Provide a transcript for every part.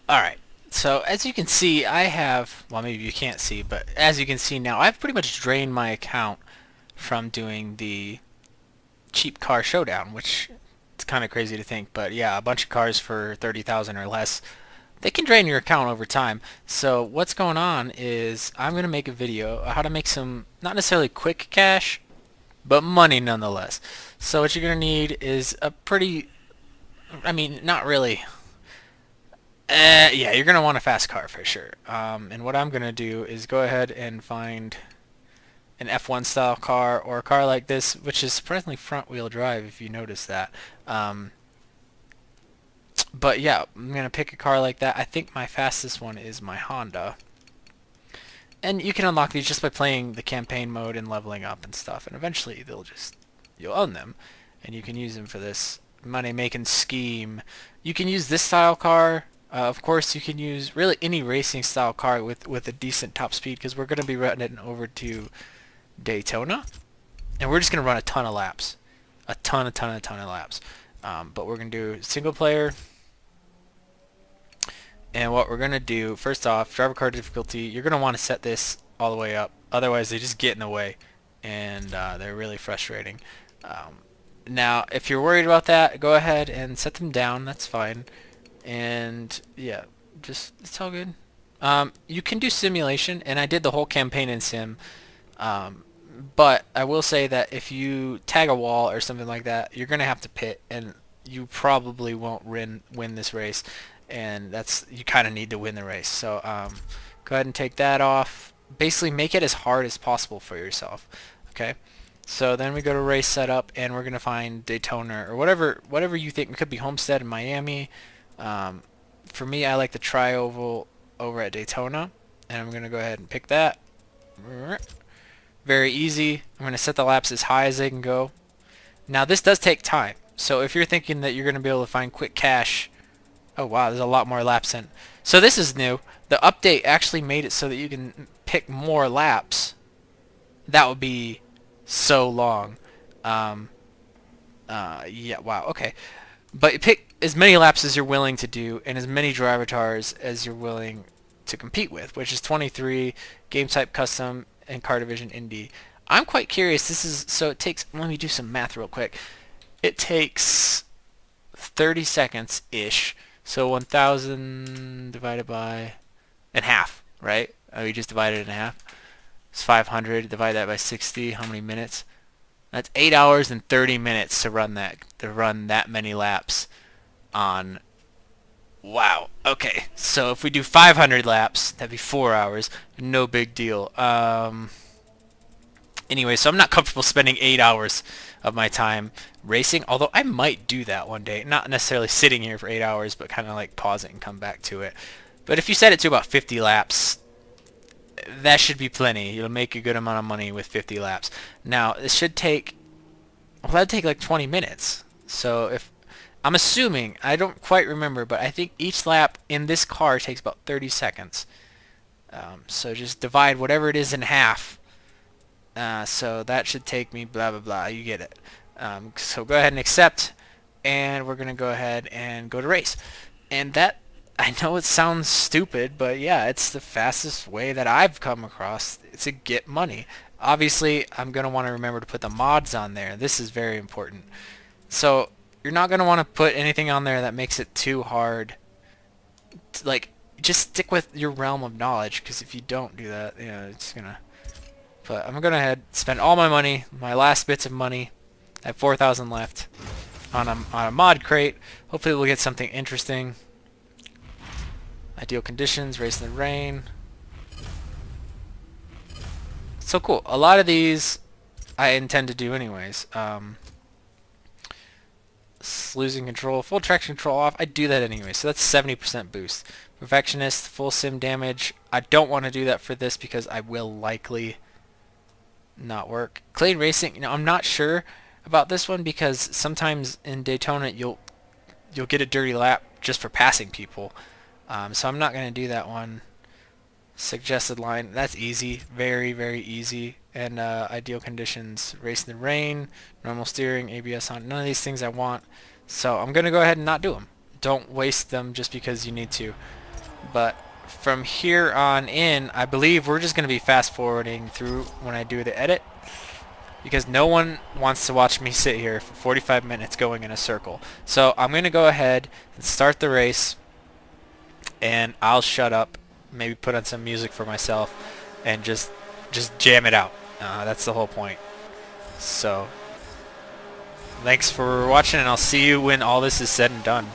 Alright, so as you can see, I have, well, maybe you can't see, but as you can see now, I've pretty much drained my account from doing the cheap car showdown, which it's kind of crazy to think, but yeah, a bunch of cars for 30,000 or less, they can drain your account over time. So what's going on is I'm going to make a video on how to make some, not necessarily quick cash, but money nonetheless. So what you're going to need is a pretty, I mean, not really. Yeah, you're going to want a fast car for sure. And what I'm going to do is go ahead and find an F1 style car or a car like this, which is surprisingly front wheel drive if you notice that. Um, but yeah, I'm going to pick a car like that. I think my fastest one is my Honda. And you can unlock these just by playing the campaign mode and leveling up and stuff. And eventually you'll own them. And you can use them for this money making scheme. You can use this style car. Of course, you can use really any racing style car with a decent top speed, because we're going to be running over to Daytona, and we're just going to run a ton of laps. A ton of laps. But we're going to do single player, and what we're going to do, first off, driver car difficulty, you're going to want to set this all the way up. Otherwise, they just get in the way, and they're really frustrating. Now, if you're worried about that, go ahead and set them down. That's fine. And yeah, just it's all good. You can do simulation, and I did the whole campaign in sim. But I will say that if you tag a wall or something like that, you're gonna have to pit, and you probably won't win this race. And that's, you kind of need to win the race. So go ahead and take that off. Basically, make it as hard as possible for yourself. Okay. So then we go to race setup, and we're gonna find Daytona or whatever you think. It could be Homestead in Miami. For me, I like the tri-oval over at Daytona, and I'm gonna go ahead and pick that. Very easy. I'm gonna set the laps as high as they can go. Now this does take time, so if you're thinking that you're gonna be able to find quick cash, oh wow, there's a lot more laps in. So this is new. The update actually made it so that you can pick more laps. That would be so long. Yeah, wow, okay. But pick as many laps as you're willing to do, and as many driver tars as you're willing to compete with, which is 23, game type custom, and car division Indy. I'm quite curious. This is, so it takes, let me do some math real quick. It takes 30 seconds ish. So 1,000 divided by in half, right? We just divided it in half. It's 500. Divide that by 60. How many minutes? That's 8 hours and 30 minutes to run that many laps on. Wow. Okay. So if we do 500 laps, that'd be 4 hours. No big deal. Anyway, so I'm not comfortable spending 8 hours of my time racing, although I might do that one day. Not necessarily sitting here for 8 hours, but kind of like pause it and come back to it. But if you set it to about 50 laps, that should be plenty. You'll make a good amount of money with 50 laps. Now, it should take, well, that'd take like 20 minutes. So if, I'm assuming, I don't quite remember, but I think each lap in this car takes about 30 seconds. So just divide whatever it is in half. So that should take me blah blah blah. You get it. So go ahead and accept, and we're gonna go ahead and go to race. And that, I know it sounds stupid, but yeah, it's the fastest way that I've come across to get money. Obviously, I'm gonna want to remember to put the mods on there. This is very important. So you're not gonna want to put anything on there that makes it too hard. Like, just stick with your realm of knowledge, because if you don't do that, you know, it's gonna. But I'm gonna head spend all my money, my last bits of money. I have 4,000 left on a mod crate. Hopefully we'll get something interesting. Ideal conditions, race in the rain. So cool. A lot of these I intend to do anyways. Losing control, full traction control off. I do that anyway, so that's 70% boost. Perfectionist, full sim damage. I don't want to do that for this because I will likely not work. Clean racing, you know, I'm not sure about this one because sometimes in Daytona you'll get a dirty lap just for passing people. So I'm not going to do that one. Suggested line, that's easy, very very easy. And ideal conditions, race in the rain, normal steering, ABS on, none of these things I want. So I'm going to go ahead and not do them. Don't waste them just because you need to. But from here on in, I believe we're just going to be fast forwarding through when I do the edit, because no one wants to watch me sit here for 45 minutes going in a circle. So I'm going to go ahead and start the race, and I'll shut up, maybe put on some music for myself, and just jam it out. That's the whole point. So thanks for watching, and I'll see you when all this is said and done.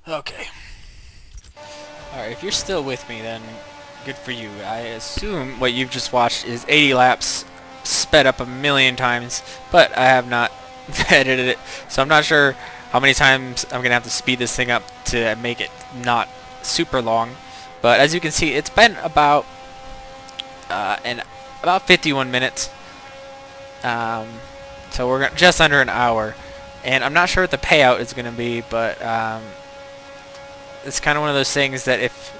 Okay. Alright, if you're still with me, then good for you. I assume what you've just watched is 80 laps sped up a million times, but I have not edited it, so I'm not sure how many times I'm going to have to speed this thing up to make it not super long. But as you can see, it's been about 51 minutes. So we're just under an hour, and I'm not sure what the payout is going to be, but it's kind of one of those things that if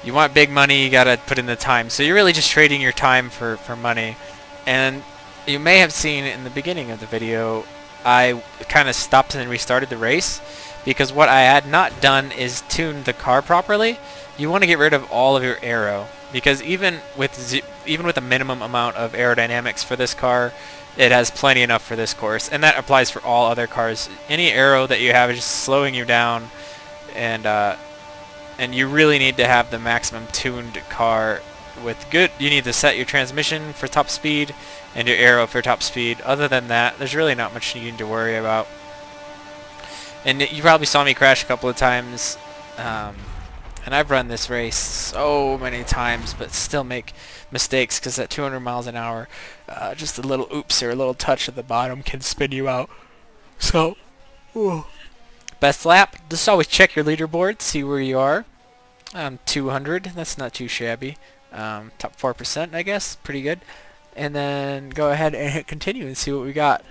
you want big money, you gotta put in the time. So you're really just trading your time for money. And you may have seen in the beginning of the video, I kind of stopped and restarted the race, because what I had not done is tune the car properly. You want to get rid of all of your aero, because even with a minimum amount of aerodynamics for this car, it has plenty enough for this course, and that applies for all other cars. Any aero that you have is just slowing you down, and you really need to have the maximum tuned car with good. You need to set your transmission for top speed and your aero for top speed. Other than that, there's really not much you need to worry about. And you probably saw me crash a couple of times, and I've run this race so many times, but still make mistakes, because at 200 miles an hour, just a little oops or a little touch at the bottom can spin you out. So, ooh. Best lap, just always check your leaderboard, see where you are. 200, that's not too shabby. Top 4%, I guess, pretty good. And then go ahead and hit continue and see what we got.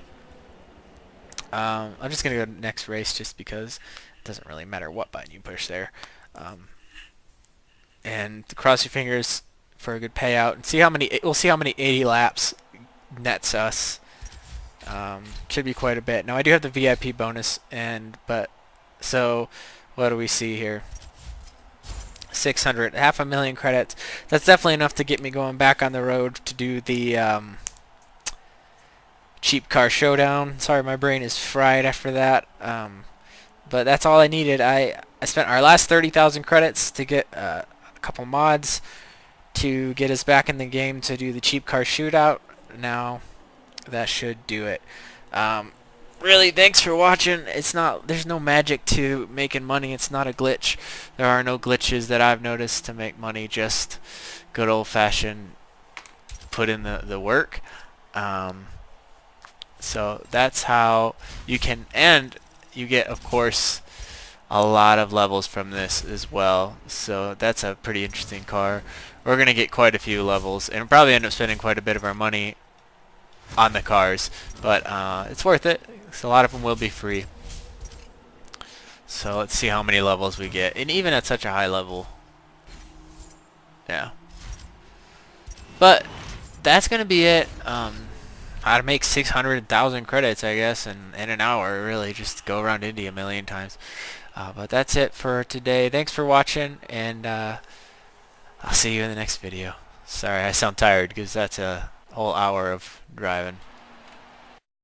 I'm just going to go to next race, just because it doesn't really matter what button you push there. And cross your fingers for a good payout, and see how many. We'll see how many 80 laps nets us. Should be quite a bit. Now I do have the VIP bonus, so what do we see here? 600, half a million credits. That's definitely enough to get me going back on the road to do the cheap car showdown. Sorry, my brain is fried after that. But that's all I needed. I spent our last 30,000 credits to get a couple mods to get us back in the game to do the cheap car shootout. Now that should do it. Really, thanks for watching. There's no magic to making money. It's not a glitch. There are no glitches that I've noticed to make money. Just good old-fashioned put in the work. So that's how you can, and you get, of course, a lot of levels from this as well. So that's a pretty interesting car. We're going to get quite a few levels and probably end up spending quite a bit of our money on the cars. But it's worth it. So a lot of them will be free. So let's see how many levels we get. And even at such a high level. Yeah. But that's going to be it. How to make 600,000 credits, I guess, in an hour, really. Just go around India a million times. But that's it for today. Thanks for watching, and I'll see you in the next video. Sorry, I sound tired because that's a whole hour of driving.